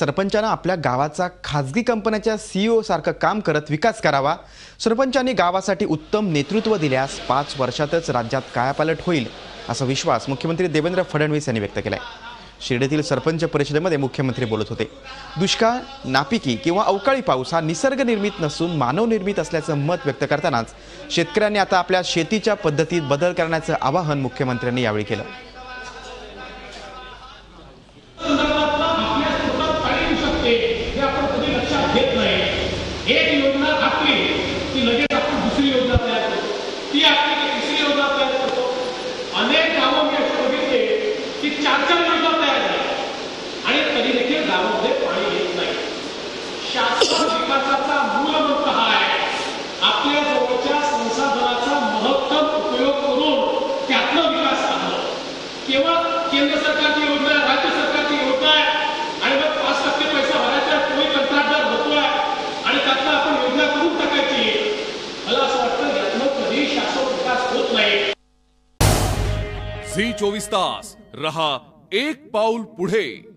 सरपंचांना आपल्या गावाचा खाजगी कंपन्याच्या सीईओ सारखं काम करत विकास करावा। सरपंचांनी गावासाठी उत्तम नेतृत्व दिल्यास 5 वर्षातच राज्यात कायापालट होईल असा विश्वास मुख्यमंत्री देवेंद्र फडणवीस यांनी व्यक्त केलाय। शिर्डीतील सरपंच परिषदेमध्ये मुख्यमंत्री बोलत होते। दुष्काळ, नापिकी किंवा अवकाळी पाऊस हा निसर्ग निर्मित नसून मानव निर्मित असल्याचं मत व्यक्त करतानाच शेतकऱ्यांनी आता आपल्या शेतीच्या पद्धतीत बदल करण्याचं आवाहन मुख्यमंत्र्यांनी यावेळी केलं। एक योजना आपली की लगेच आपण दुसरी योजना तयार करतो, ती आपली की तिसरी योजना तयार करतो। अनेक गावं मी असे बघितले की 4-4 योजना तयार झाल्या आणि तरी देखील गावामध्ये पाणी येत नाही। शाश्वत विकासाचा मूलमंत्र हा आहे, आपल्या जवळच्या संसाधनाचा महत्तम उपयोग करून त्यातला विकास साधणं। केवळ केंद्र सरकारची योजना, राज्य सरकारची योजना आहे आणि मग 5% पैसा भरायचा, कोणी कंत्राटदार होतोय आणि त्यातला आपण योजना करून टाकायची। मला असं वाटतं यातनं कधी शाश्वत विकास होत नाही। झी 24 तास रहा एक पाऊल पुढे।